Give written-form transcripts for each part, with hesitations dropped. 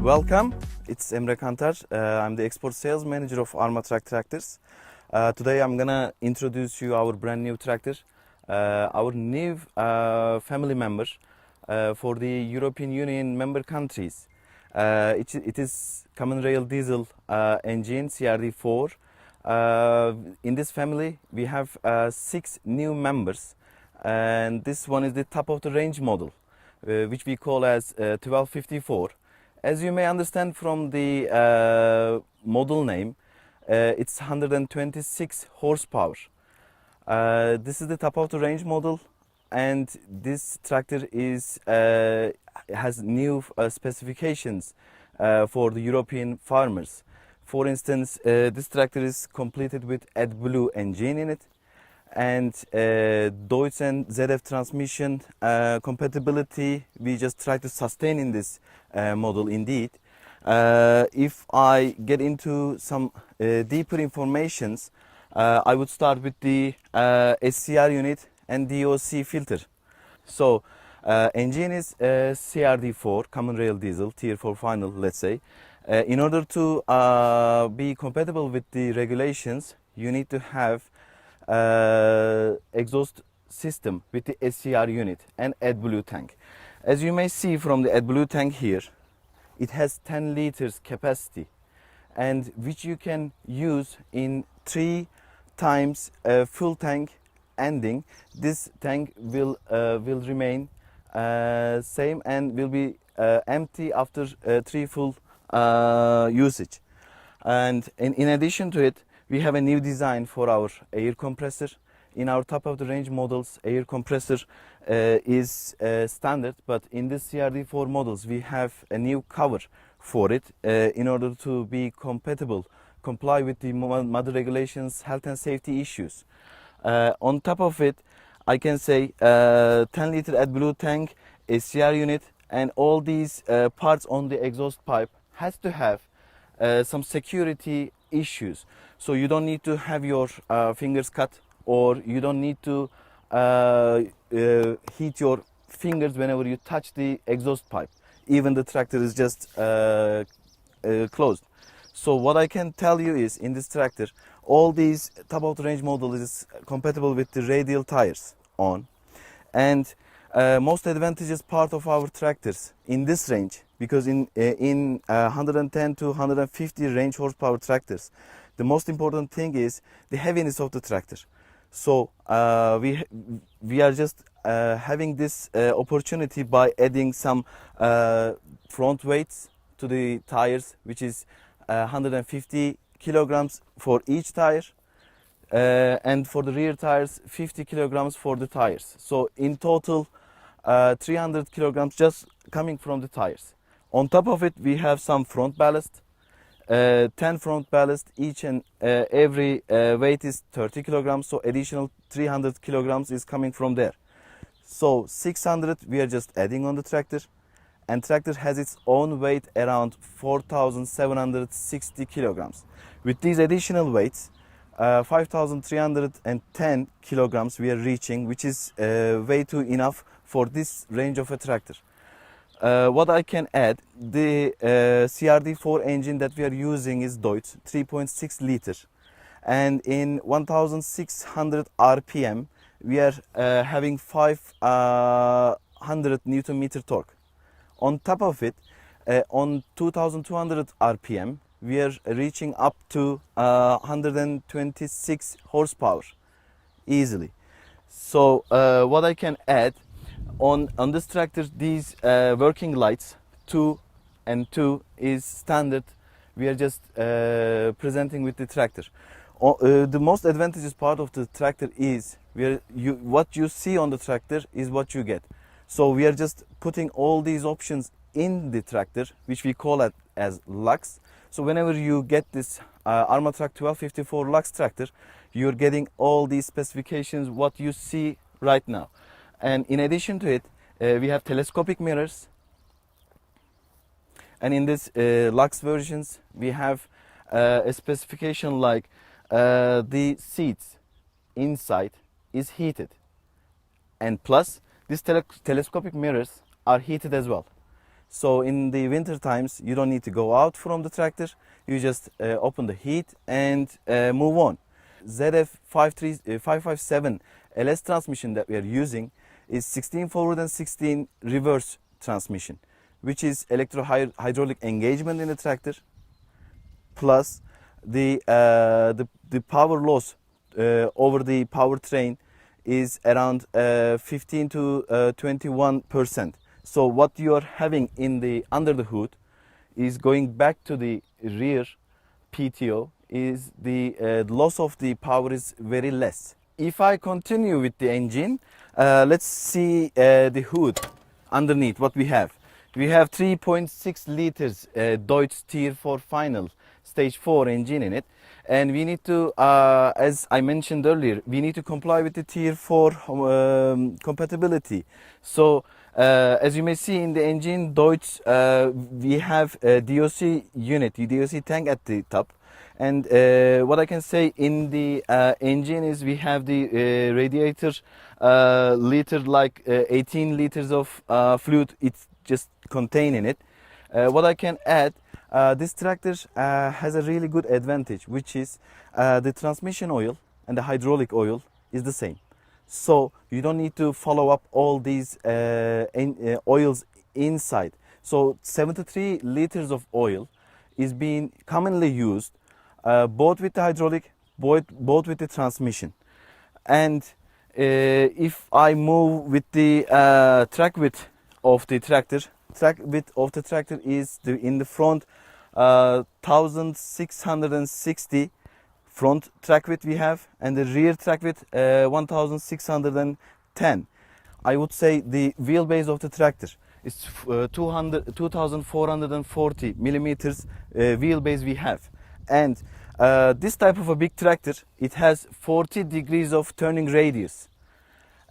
Welcome, it's Emre Kantar. I'm the export sales manager of Armtrac tractors. Today I'm gonna introduce you our brand new tractor, our new family member for the European Union member countries. It is common rail diesel engine CRD4. In this family we have 6 new members, and this one is the top of the range model, which we call as 1254. As you may understand from the model name, it's 126 horsepower. This is the top of the range model, and this tractor has new specifications for the European farmers. For instance, this tractor is completed with AdBlue engine in it, and Deutz and ZF transmission compatibility we just try to sustain in this model indeed. If I get into some deeper informations, I would start with the SCR unit and DOC filter. So engine is CRD4, common rail diesel, tier 4 final, let's say. In order to be compatible with the regulations, you need to have exhaust system with the SCR unit and AdBlue tank. As you may see from the AdBlue tank here, it has 10 liters capacity, and which you can use in 3 times full tank ending. This tank will remain same and will be empty after 3 full usage. And in addition to it, we have a new design for our air compressor. In our top of the range models, air compressor is standard, but in this CRD4 models we have a new cover for it in order to be comply with the mother regulations, health and safety issues. On top of it, I can say 10 liter AdBlue tank, SCR unit, and all these parts on the exhaust pipe has to have some security issues. So you don't need to have your fingers cut, or you don't need to heat your fingers whenever you touch the exhaust pipe. Even the tractor is just closed. So what I can tell you is, in this tractor, all these top of the range models is compatible with the radial tires on. And most advantageous part of our tractors in this range, because in 110 to 150 range horsepower tractors, the most important thing is the heaviness of the tractor. So we are just having this opportunity by adding some front weights to the tires, which is 150 kilograms for each tire, and for the rear tires 50 kilograms for the tires. So in total 300 kilograms just coming from the tires. On top of it, we have some front ballast, 10 front ballast, each and every weight is 30 kilograms, so additional 300 kilograms is coming from there. So 600 we are just adding on the tractor, and tractor has its own weight around 4,760 kilograms. With these additional weights, 5,310 kilograms we are reaching, which is way too enough for this range of a tractor. What I can add, the CRD4 engine that we are using is Deutz 3.6 liter, and in 1600 RPM we are having 500 Newton meter torque. On top of it, on 2200 RPM we are reaching up to 126 horsepower easily. So what I can add, on this tractor, these working lights 2 and 2 is standard. We are just presenting with the tractor. The most advantageous part of the tractor is what you see on the tractor is what you get. So we are just putting all these options in the tractor, which we call it as Lux. So whenever you get this Armtrac 1254 Lux tractor, you're getting all these specifications what you see right now. And in addition to it, we have telescopic mirrors, and in this Lux versions we have a specification like the seats inside is heated, and plus these telescopic mirrors are heated as well. So in the winter times, you don't need to go out from the tractor. You just open the heat and move on. ZF 557 LS transmission that we are using is 16 forward and 16 reverse transmission, which is electro-hydraulic engagement in the tractor, plus the power loss over the powertrain is around 15 to 21%. So what you are having in the under the hood is going back to the rear PTO, is the loss of the power is very less. If I continue with the engine, let's see the hood underneath what we have. We have 3.6 liters Deutz Tier 4 final stage 4 engine in it, and we need to, as I mentioned earlier, we need to comply with the Tier 4 compatibility. So as you may see in the engine Deutz, we have a DOC unit, DOC tank at the top. And what I can say in the engine is we have the radiator liter, like 18 liters of fluid it's just containing it. What I can add, this tractor has a really good advantage, which is the transmission oil and the hydraulic oil is the same. So you don't need to follow up all these oils inside. So 73 liters of oil is being commonly used both with the hydraulic, both with the transmission. And if I move with the track width of the tractor, is in the front 1660 front track width we have, and the rear track width 1610. I would say the wheelbase of the tractor is 2440 millimeters wheelbase we have. And this type of a big tractor, it has 40 degrees of turning radius,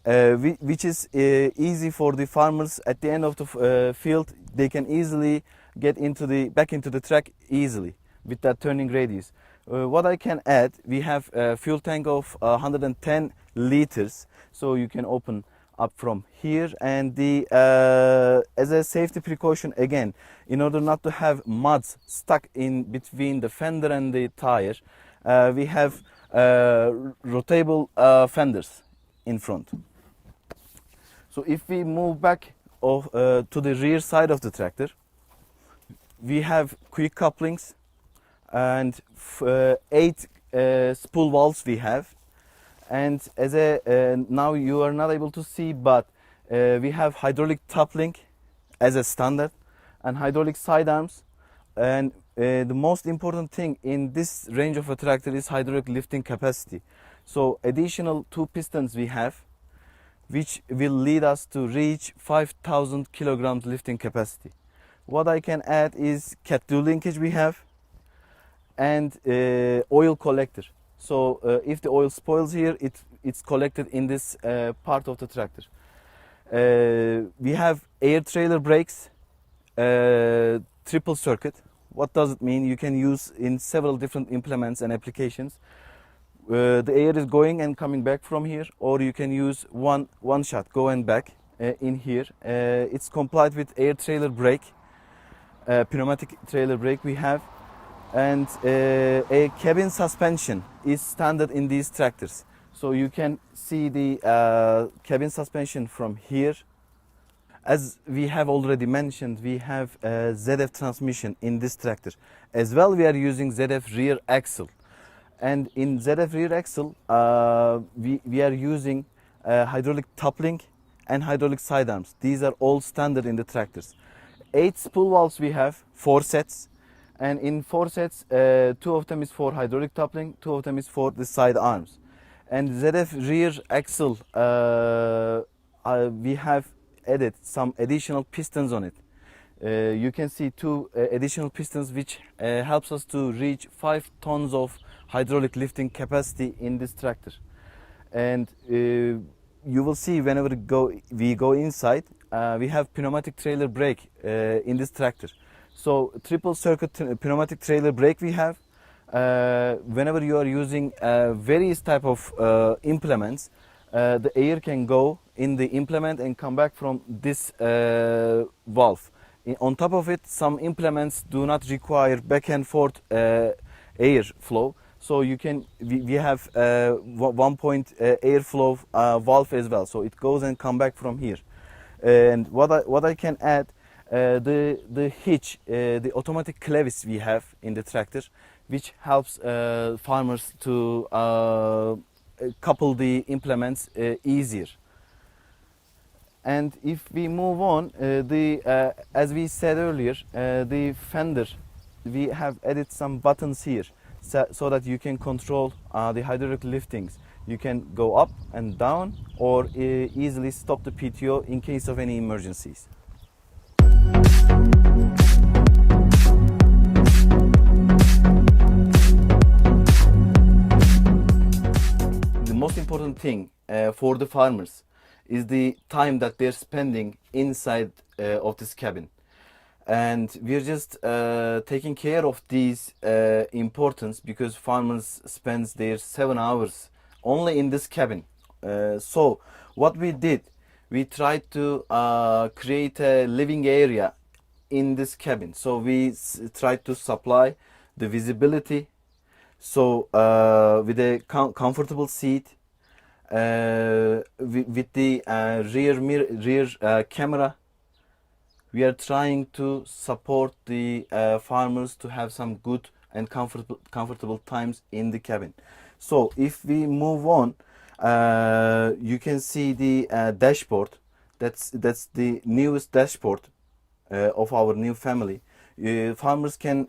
which is easy for the farmers at the end of the field. They can easily get back into the track easily with that turning radius. What I can add, we have a fuel tank of 110 liters, so you can open up from here. And the as a safety precaution, again, in order not to have muds stuck in between the fender and the tire, we have rotatable fenders in front. So if we move back to the rear side of the tractor, we have quick couplings and 8 spool valves we have. And as now you are not able to see, but we have hydraulic top link as a standard and hydraulic sidearms. And the most important thing in this range of a tractor is hydraulic lifting capacity. So additional 2 pistons we have, which will lead us to reach 5,000 kilograms lifting capacity. What I can add is cat2 linkage we have, and oil collector. So if the oil spoils here, it's collected in this part of the tractor. We have air trailer brakes, triple circuit. What does it mean? You can use in several different implements and applications. The air is going and coming back from here, or you can use one shot, go and back in here. It's compliant with air trailer brake, pneumatic trailer brake we have. And a cabin suspension is standard in these tractors. So you can see the cabin suspension from here. As we have already mentioned, we have a ZF transmission in this tractor. As well, we are using ZF rear axle. And in ZF rear axle, we are using hydraulic top link and hydraulic sidearms. These are all standard in the tractors. 8 spool valves we have, 4 sets. And in 4 sets, 2 of them is for hydraulic top link, 2 of them is for the side arms. And ZF rear axle, we have added some additional pistons on it. You can see 2 additional pistons, which helps us to reach 5 tons of hydraulic lifting capacity in this tractor. And you will see whenever we go inside, we have pneumatic trailer brake in this tractor. So triple circuit pneumatic trailer brake we have. Whenever you are using various type of implements, the air can go in the implement and come back from this valve. On top of it, some implements do not require back and forth air flow. So we have 1 point airflow valve as well. So it goes and come back from here. And what I can add, the hitch, the automatic clevis we have in the tractor, which helps farmers to couple the implements easier. And if we move on, as we said earlier, the fender, we have added some buttons here so that you can control the hydraulic liftings. You can go up and down or easily stop the PTO in case of any emergencies. The most important thing for the farmers is the time that they're spending inside of this cabin. And we're just taking care of these importance because farmers spend their 7 hours only in this cabin. So what we did, we tried to create a living area in this cabin. So we tried to supply the visibility, so with a comfortable seat, with the rear camera. We are trying to support the farmers to have some good and comfortable times in the cabin. So if we move on, you can see the dashboard. That's the newest dashboard of our new family. Farmers can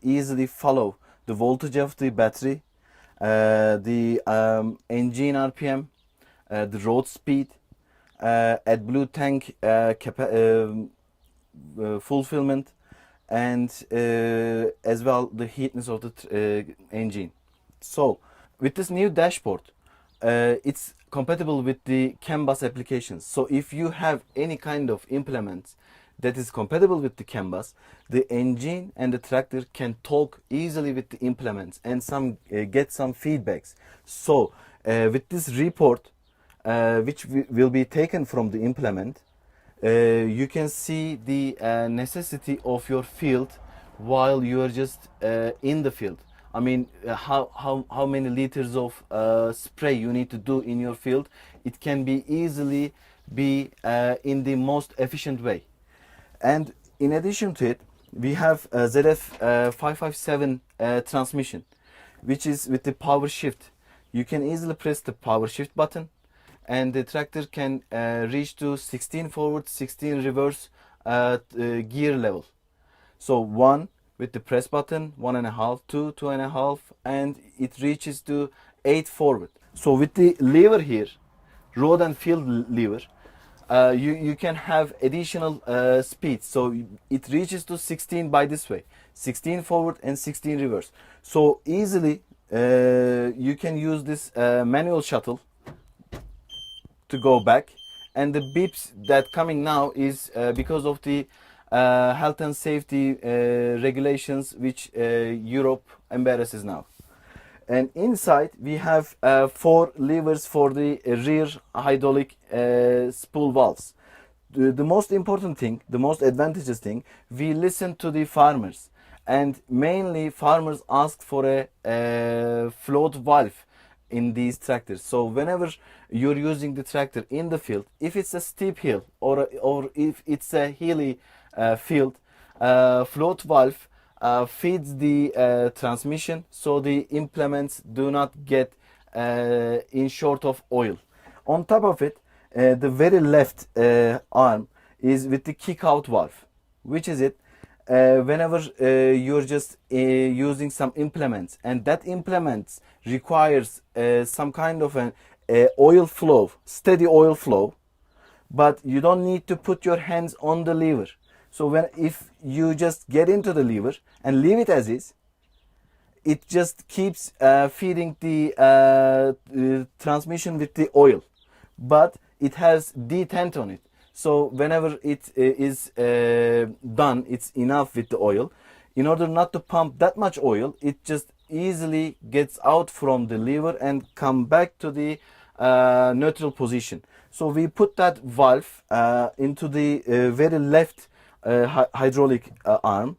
easily follow the voltage of the battery, the engine RPM, the road speed, AdBlue tank fulfillment, and as well the heatness of the engine. So with this new dashboard, it's compatible with the CAN bus applications. So if you have any kind of implements that is compatible with the CAN bus, the engine and the tractor can talk easily with the implements and get some feedbacks. So with this report, which will be taken from the implement, you can see the necessity of your field while you are just in the field. I mean, how many liters of spray you need to do in your field. It can be easily be in the most efficient way. And in addition to it, we have ZF 557 transmission, which is with the power shift. You can easily press the power shift button, and the tractor can reach to 16 forward, 16 reverse gear level. So 1 with the press button, 1.5, 2, 2.5, and it reaches to 8 forward. So with the lever here, road and field lever, you can have additional speed. So it reaches to 16 by this way, 16 forward and 16 reverse. So easily you can use this manual shuttle to go back, and the beeps that coming now is because of the health and safety regulations which Europe embarrasses now. And inside we have 4 levers for the rear hydraulic spool valves. The most important thing, the most advantageous thing, we listen to the farmers, and mainly farmers ask for a float valve in these tractors. So whenever you're using the tractor in the field, if it's a steep hill or if it's a hilly field, float valve feeds the transmission, so the implements do not get in short of oil. On top of it, the very left arm is with the kick out valve, which is it whenever you're just using some implements, and that implements requires some kind of an oil flow, steady oil flow, but you don't need to put your hands on the lever. So if you just get into the lever and leave it as is, it just keeps feeding the transmission with the oil, but it has detent on it. So whenever it is done, it's enough with the oil. In order not to pump that much oil, it just easily gets out from the lever and come back to the neutral position. So we put that valve into the very left hydraulic arm.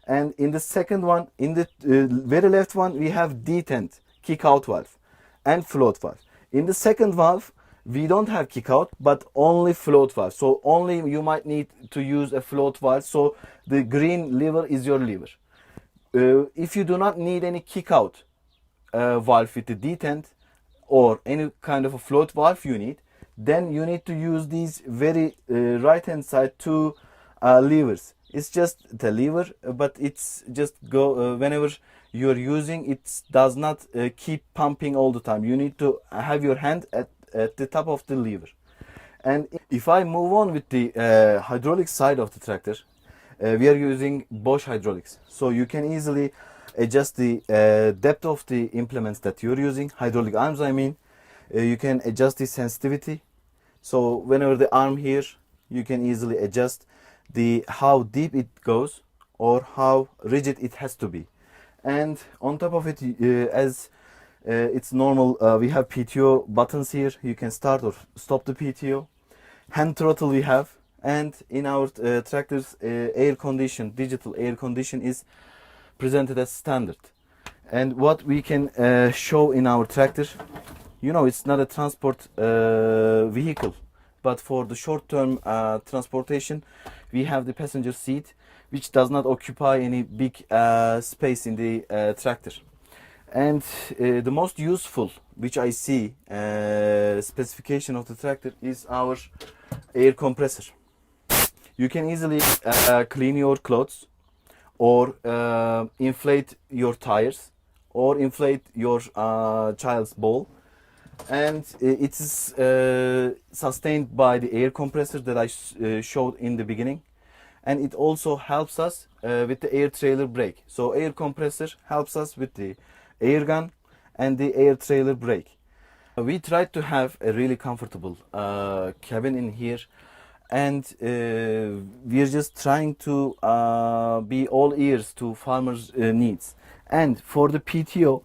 And in the second one, in the very left one, we have detent, kick out valve and float valve. In the second valve, we don't have kick out, but only float valve. So only you might need to use a float valve. So the green lever is your lever. If you do not need any kick out valve with the detent or any kind of a float valve you need, then you need to use these very right hand side two levers. It's just the lever, but it's just go whenever you're using it, does not keep pumping all the time. You need to have your hand at the top of the lever. And if I move on with the hydraulic side of the tractor, we are using Bosch hydraulics. So you can easily adjust the depth of the implements that you're using, hydraulic arms I mean. You can adjust the sensitivity. So whenever the arm here, you can easily adjust the how deep it goes or how rigid it has to be. And on top of it, as it's normal, we have PTO buttons here. You can start or stop the PTO. Hand throttle we have, and in our tractors, air condition, digital air condition is presented as standard. And what we can show in our tractor, you know, it's not a transport vehicle, but for the short-term transportation, we have the passenger seat, which does not occupy any big space in the tractor. And the most useful, which I see, specification of the tractor is our air compressor. You can easily clean your clothes, or inflate your tires, or inflate your child's ball. And it is sustained by the air compressor that I showed in the beginning. And it also helps us with the air trailer brake. So air compressor helps us with the air gun and the air trailer brake. We tried to have a really comfortable cabin in here, and we're just trying to be all ears to farmers' needs. And for the PTO,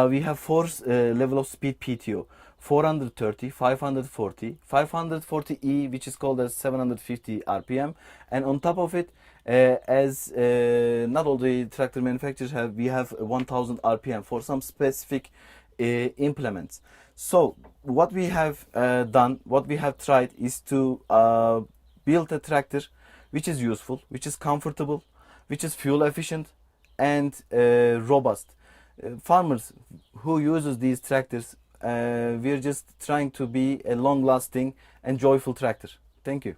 we have four level of speed PTO: 430, 540, 540E, which is called as 750 RPM, and on top of it, as not all the tractor manufacturers have, we have 1000 RPM for some specific implements. So what we have done, what we have tried is to build a tractor which is useful, which is comfortable, which is fuel efficient and robust. Farmers who uses these tractors, we're just trying to be a long lasting and joyful tractor. Thank you.